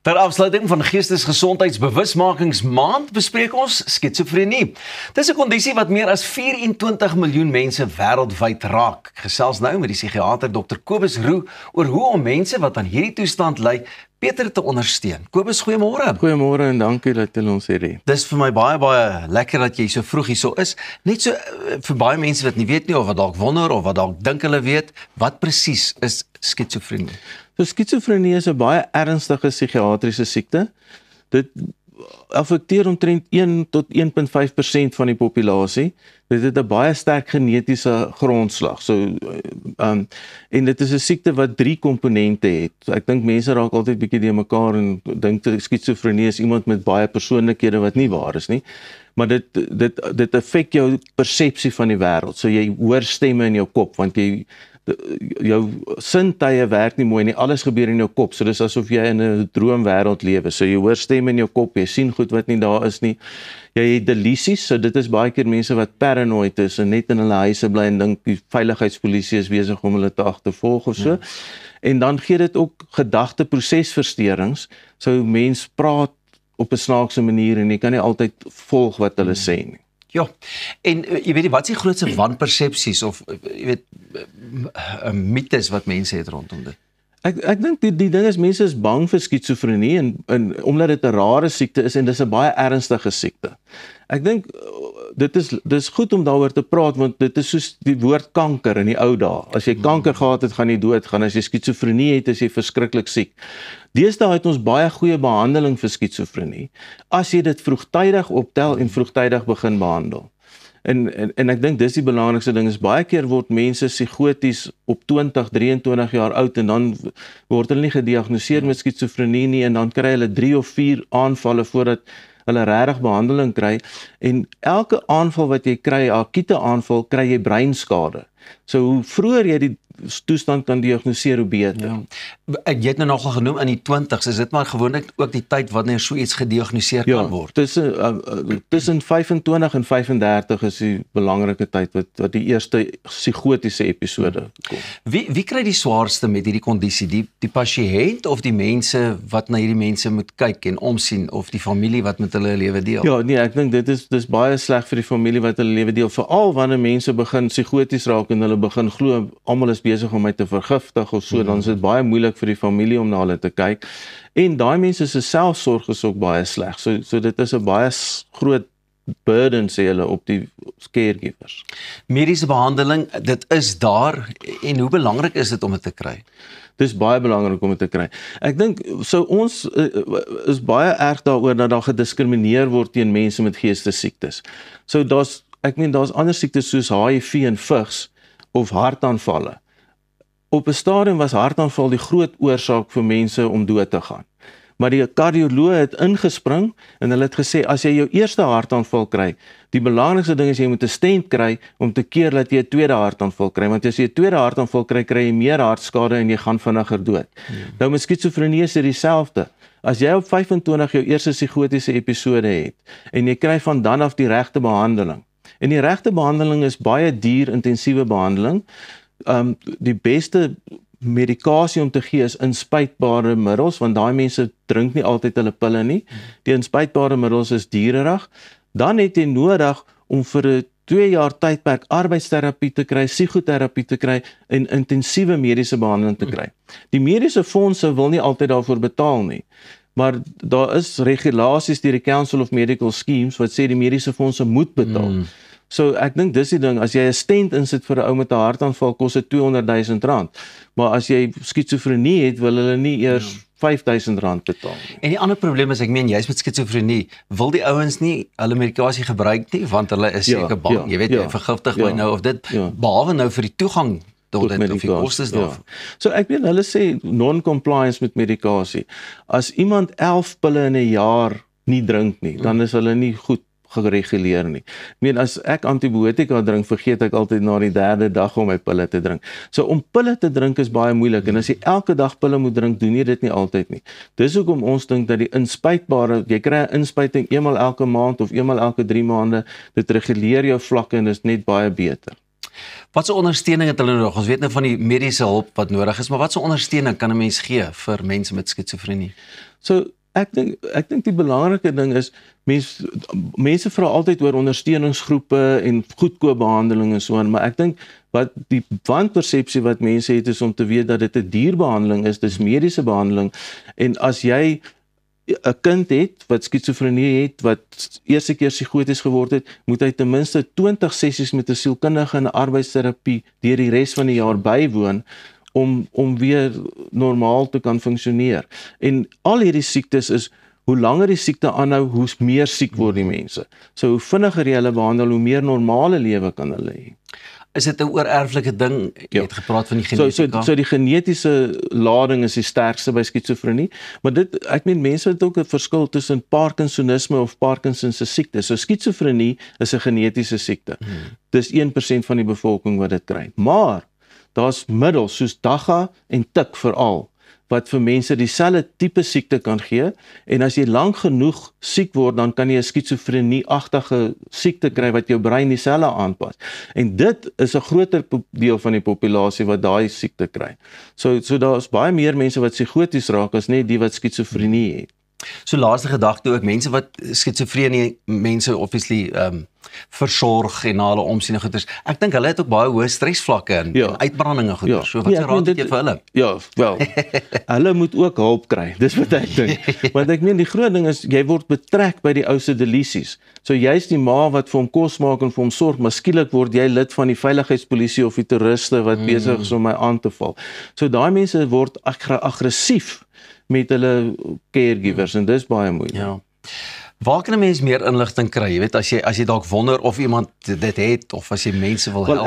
Ter afsluiting van Geestesgesondheidsbewusmakingsmaand bespreek ons skizofrenie. Dis 'n kondisie wat meer as 24 miljoen mense wêreldwyd raak. Ek gesels nou met die psigiater Dr. Kobus Roux oor hoe om mense wat aan hierdie toestand ly beter te ondersteun. Kobus, goeiemôre. Goeiemôre en dankie dat jy ons hier het. Dis vir my baie lekker dat jy so vroeg hier so is. Net so vir baie mense wat nie weet nie of wat dalk wonder of wat dalk dink hulle weet, wat presies is skizofrenie? So skizofrenie is 'n baie ernstige psigiatriese siekte. Dit affekteer omtrent 1 tot 1.5% van die populasie. Dit het 'n baie sterk genetiese grondslag. En dit is 'n siekte wat 3 komponente het. Ek dink mense raak altyd bietjie die mekaar en dink dat skizofrenie is iemand met baie persoonlikhede wat nie waar is nie. Maar dit affek jou persepsie van die wêreld. So jy hoor stemme in jou kop want jou sintuie werk nie mooi nie, alles gebeur in jou kop, so dis asof jy in 'n droomwêreld lewe, so jy hoor stemme in jou kop, jy sien goed wat nie daar is nie, jy het delusies, so dit is baie keer mense wat paranoid is en net in hulle huise bly en dink die veiligheidspolisie is besig om hulle te agtervolg of so, en dan gee dit ook gedagteprosesversteurings, so mens praat op 'n snaakse manier en jy kan nie altyd volg wat hulle sê nie. Ja, en jy weet, wat is die grootste wanpersepsies of jy weet mites wat mense het rondom dit? Ek dink die ding is mense is bang vir skizofrenie en omdat dit 'n rare siekte is en dis 'n baie ernstige siekte. Ek dink dis goed om daaroor te praat want dit is soos die woord kanker in die ou dae. As jy kanker gehad het, gaan jy doodgaan. As jy skizofrenie het, is jy verskriklik siek. Deesdae het ons baie goeie behandeling vir skizofrenie as jy dit vroegtydig optel en vroegtydig begin behandel. En ek dink dis die belangrikste ding is baie keer word mense psigoties op 20, 23 jaar oud en dan word hulle nie gediagnoseer met skizofrenie nie en dan kry hulle 3 of 4 aanvalle voordat hulle regtig behandeling kry en elke aanval wat jy kry, 'n akute aanval, kry jy breinskade. So hoe vroeër jy die toestand kan diagnoseer, hoe beter. Ja. Jy het nou nogal genoem in die 20s, is dit maar gewoonlik ook die tyd wanneer so iets gediagnoseer kan word? Tussen 25 en 35 is die belangrike tyd wat die eerste psigotiese episode kom. Wie kry die swaarste met hierdie kondisie? Die pasiënt of die mense wat na hierdie mense moet kyk en omsien of die familie wat met hulle lewe deel? Ja, nee, ek dink dis baie sleg vir die familie wat hulle lewe deel, veral wanneer mense begin psigoties raak en hulle begin glo almal is besig om my te vergiftig of so, dan is dit baie moeilik vir die familie om na hulle te kyk. En daai mense se selfsorg is ook baie sleg. So dit is 'n baie groot burden sê hulle op die caregivers. Mediese behandeling, dit is daar en hoe belangrik is dit om dit te kry? Dis baie belangrik om dit te kry. Ek dink so ons is baie erg daaroor dat daar gediskrimineer word teen mense met geestesiektes. So daar's ander siektes soos HIV en vigs of hartaanvalle. Op 'n stadium was hartaanval die groot oorsaak vir mense om dood te gaan. Maar die kardioloog het ingespring en hulle het gesê as jy jou eerste hartaanval kry, die belangrikste ding is jy moet 'n stent kry om te keer dat jy 'n tweede hartaanval kry, want as jy 'n tweede hartaanval kry, kry jy meer hartskade en jy gaan vinniger dood. Nou met skizofrenie is dit dieselfde. As jy op 25 jou eerste psigotiese episode het en jy kry van dan af die regte behandeling. En die regte behandeling is baie duur intensiewe behandeling. Die beste medikasie om te gee is inspuitbare middels, want daai mense drink nie altyd hulle pille nie. Die inspuitbare middels is duurerig. Dan het jy nodig om vir 'n 2 jaar tydperk arbeidsterapie te kry, psigoterapie te kry en intensiewe mediese behandeling te kry. Die mediese fondse wil nie altyd daarvoor betaal nie. Maar daar is regulasies deur die Council of Medical Schemes wat sê die mediese fondse moet betaal. So ek dink dis die ding, as jy 'n stent insit vir 'n ou met 'n hartaanval, kos dit R200,000. Maar as jy skizofrenie het, wil hulle nie eers R5,000 betaal nie. En die ander probleem is, ek meen jy's met skizofrenie, wil die ouens nie hulle medikasie gebruik nie, want hulle is seker bang. Jy weet, jy vergiftig my nou of dit, behalwe nou vir die toegang tot dit of die kostes daarvan. So ek weet hulle sê non-compliance met medikasie. As iemand 11 pille in 'n jaar nie drink nie, dan is hulle nie goed gereguleer nie. Ek meen, as ek antibiotika drink, vergeet ek altyd na die 3de dag om my pille te drink. So om pille te drink is baie moeilik, en as jy elke dag pille moet drink, doen jy dit nie altyd nie. Dis hoekom ons dink dat die inspuitbare, jy kry 'n inspuiting eenmal elke maand of eenmal elke 3 maande, dit reguleer jou vlakke en is net baie beter. Wat so ondersteuning het hulle nodig? Ons weet nou van die mediese hulp wat nodig is, maar wat so ondersteuning kan 'n mens gee vir mense met skizofrenie? So ek dink die belangrike ding is mense vra altyd oor ondersteuningsgroepe en goedkoop behandeling en so aan, maar ek dink wat die wanpersepsie wat mense het is om te weet dat dit 'n duur behandeling is, dis mediese behandeling, en as jy 'n kind het wat skizofrenie het, wat eerste keer psigoties geword het, moet hy ten minste 20 sessies met 'n sielkundige en arbeidsterapie deur die res van die jaar bywoon om weer normaal te kan funksioneer. En al hierdie siektes is, hoe langer die siekte aanhou, hoe meer siek word die mense. So hoe vinniger jy hulle behandel, hoe meer normale lewe kan hulle hê. Is dit 'n oorerflike ding? Jy het gepraat van die genetika. So die genetiese lading is die sterkste by skizofrenie, maar ek meen mense het ook 'n verskil tussen Parkinsonisme of Parkinson se siekte. So skizofrenie is 'n genetiese siekte. Dis 1% van die bevolking wat dit kry. Maar daar's middels soos DAGA en TIC veral wat vir mense dieselfde tipe siekte kan gee, en as jy lank genoeg siek word, dan kan jy 'n skizofrenie-agtige siekte kry wat jou brein dieselfde aanpas. En dit is 'n groter deel van die populasie wat daai siekte kry. So daar's baie meer mense wat psigoties raak as net die wat skizofrenie het. So laaste gedagte ook, mense wat skizofrenie mense obviously versorg en na hulle omsien en goeders. Ek dink hulle het ook baie hoë stresvlakke en uitbrandinge goeders. Ja. So wat se raad het jy vir hulle? Ja, wel. Hulle moet ook hulp kry. Dis wat ek dink. Want ek meen die groot ding is jy word betrek by die ou se delisies. So jy's die ma wat vir hom kos maak en vir hom sorg, maar skielik word jy lid van die veiligheidspolisie of die terroriste wat besig is om my aan te val. So daai mense word aggressief met hulle caregivers en dis baie moeilik. Ja. Waar kan 'n mens meer inligting kry? Jy weet, as jy dalk wonder of iemand dit het of as jy mense wil help. Wel,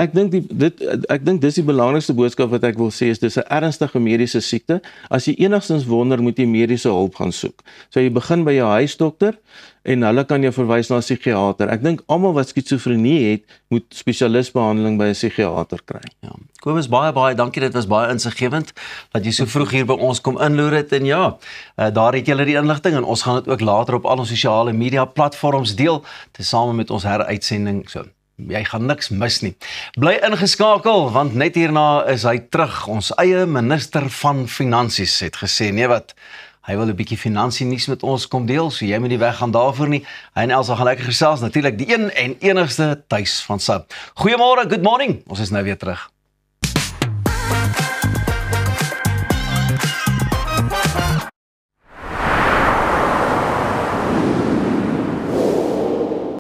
ek dink dis die belangrikste boodskap wat ek wil sê is dis 'n ernstige mediese siekte. As jy enigstens wonder, moet jy mediese hulp gaan soek. So jy begin by jou huisdokter en hulle kan jou verwys na 'n psigiater. Ek dink almal wat skizofrenie het, moet spesialistbehandeling by 'n psigiater kry. Ja. Kobus, baie dankie, dit was baie insiggewend dat jy so vroeg hier by ons kom inloer het, en ja, daar het julle die inligting en ons gaan dit ook later op al ons sosiale media platforms deel, tesame met ons heruitsending. So, jy gaan niks mis nie. Bly ingeskakel, want net hierna is hy terug. Ons eie minister van Finansies het gesê, nee wat, hy wil 'n bietjie finansie nuus met ons kom deel, so jy moet nie weggaan daarvoor nie. Hy en Elsa gaan lekker gesels, natuurlik die een en enigste Tuis van Sap. Goeiemôre, good morning. Ons is nou weer terug.